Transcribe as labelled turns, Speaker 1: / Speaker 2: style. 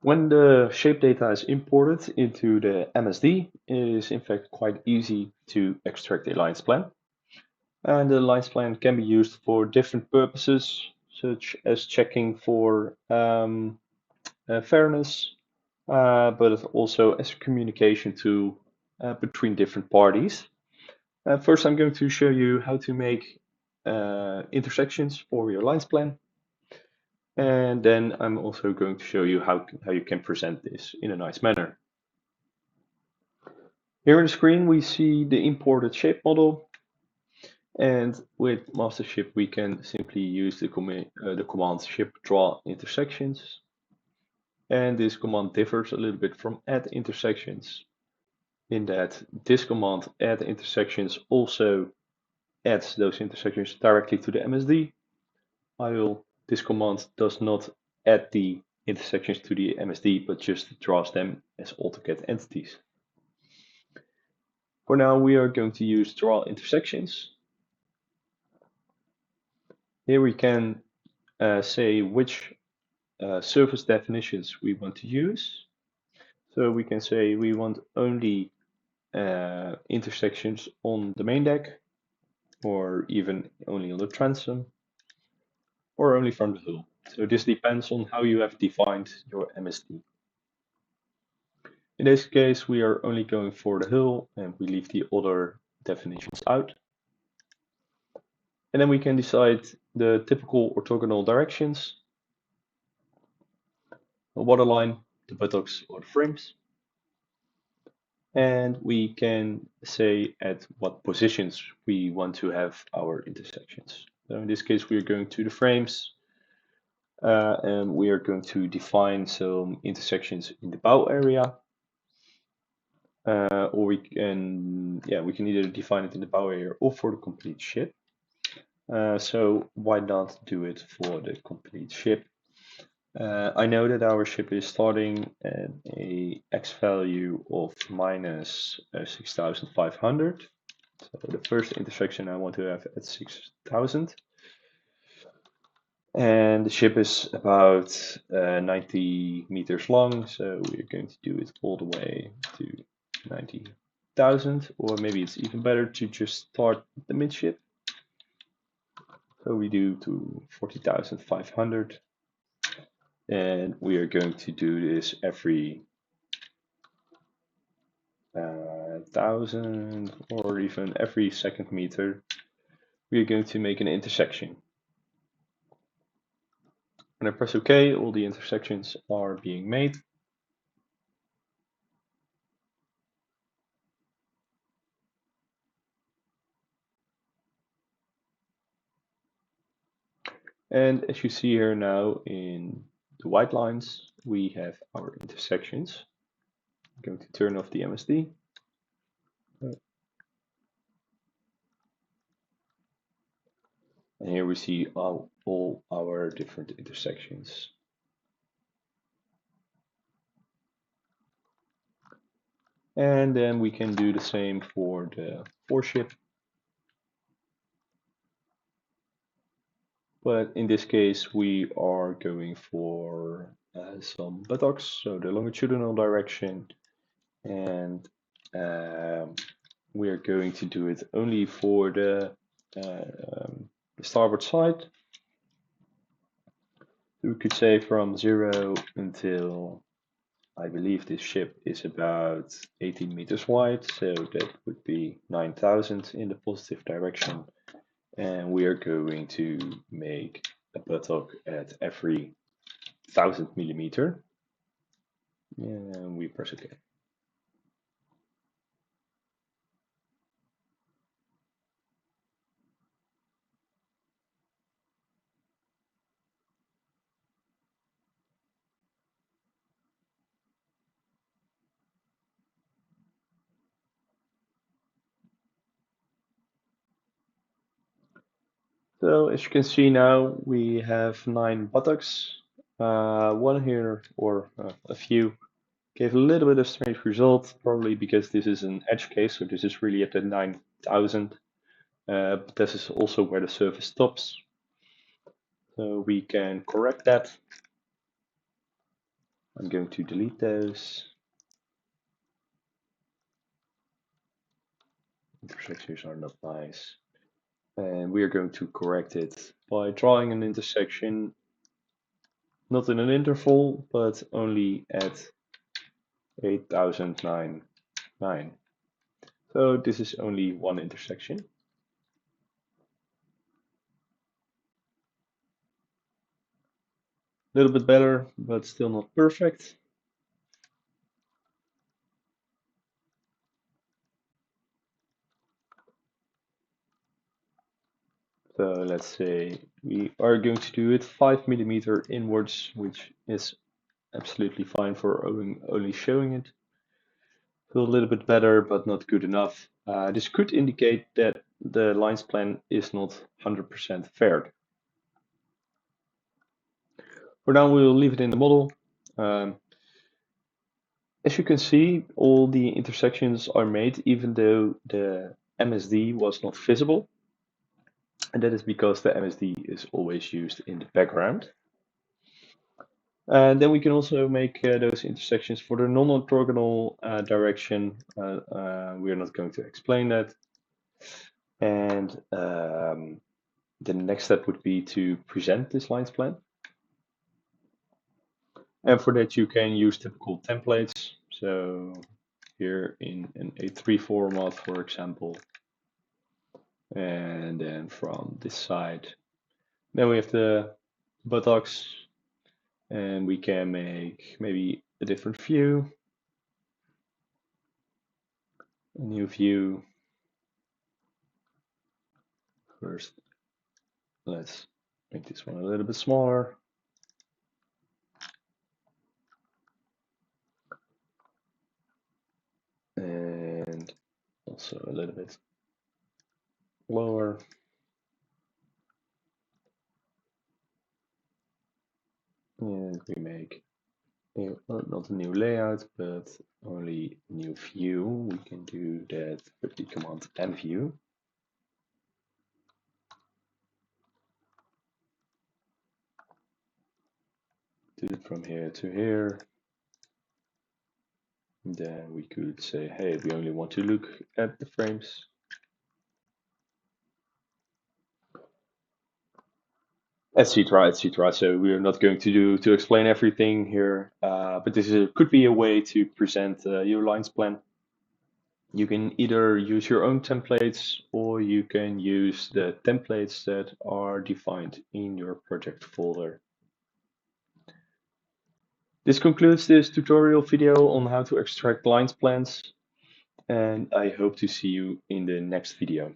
Speaker 1: When the shape data is imported into the MSD, it is in fact quite easy to extract a lines plan. And the lines plan can be used for different purposes, such as checking for fairness, but also as a communication tool between different parties. First, I'm going to show you how to make intersections for your lines plan. And then I'm also going to show you how you can present this in a nice manner. Here on the screen, we see the imported shape model. And with MasterShip, we can simply use the command ship draw intersections. And this command differs a little bit from add intersections in that this command add intersections also adds those intersections directly to the MSD, while this command does not add the intersections to the MSD, but just draws them as AutoCAD entities. For now, we are going to use draw intersections. Here we can say which surface definitions we want to use. So we can say we want only intersections on the main deck, or even only on the transom, or only from the hull. So this depends on how you have defined your MSD. In this case, we are only going for the hull and we leave the other definitions out. And then we can decide the typical orthogonal directions, the waterline, the buttocks, or the frames. And we can say at what positions we want to have our intersections. So in this case, we are going to the frames, and we are going to define some intersections in the bow area. Or we can either define it in the bow area or for the complete ship. So why not do it for the complete ship? I know that our ship is starting at a X value of minus 6,500. So the first intersection I want to have at 6,000. And the ship is about 90 meters long, so we're going to do it all the way to 90,000, or maybe it's even better to just start the midship. So we do to 40,500. And we are going to do this every 1,000 or even every second meter. We are going to make an intersection. When I press OK, all the intersections are being made. And as you see here now in the white lines, we have our intersections. I'm going to turn off the MSD. And here we see all our different intersections. And then we can do the same for the foreship. But in this case, we are going for some buttocks, so the longitudinal direction. And we are going to do it only for the starboard side. We could say from 0 until, I believe this ship is about 18 meters wide, so that would be 9,000 in the positive direction. And we are going to make a buttock at every 1,000 millimeter. And we press OK. So as you can see now, we have 9 buttocks. One here, or a few, gave a little bit of strange result, probably because this is an edge case, so this is really at the 9,000. But this is also where the surface stops. So we can correct that. I'm going to delete those. Intersections are not nice. And we are going to correct it by drawing an intersection, not in an interval, but only at 8009. So this is only one intersection. A little bit better, but still not perfect. So let's say we are going to do it 5 mm inwards, which is absolutely fine for only showing it. Feel a little bit better, but not good enough. This could indicate that the lines plan is not 100% fair. For now, we'll leave it in the model. Um, as you can see, all the intersections are made even though the MSD was not visible. And that is because the MSD is always used in the background. And then we can also make those intersections for the non-orthogonal direction. We are not going to explain that. And the next step would be to present this lines plan. And for that, you can use typical templates. So here in an A3 format, for example. And then from this side, then we have the buttocks, and we can make maybe a different view, a new view. First, let's make this one a little bit smaller. And also a little bit lower. And we make not a new layout, but only new view. We can do that with the command M view. Do it from here to here. Then we could say, hey, we only want to look at the frames. Etc. etc. So we are not going to explain everything here, but this could be a way to present your lines plan. You can either use your own templates or you can use the templates that are defined in your project folder. This concludes this tutorial video on how to extract lines plans, and I hope to see you in the next video.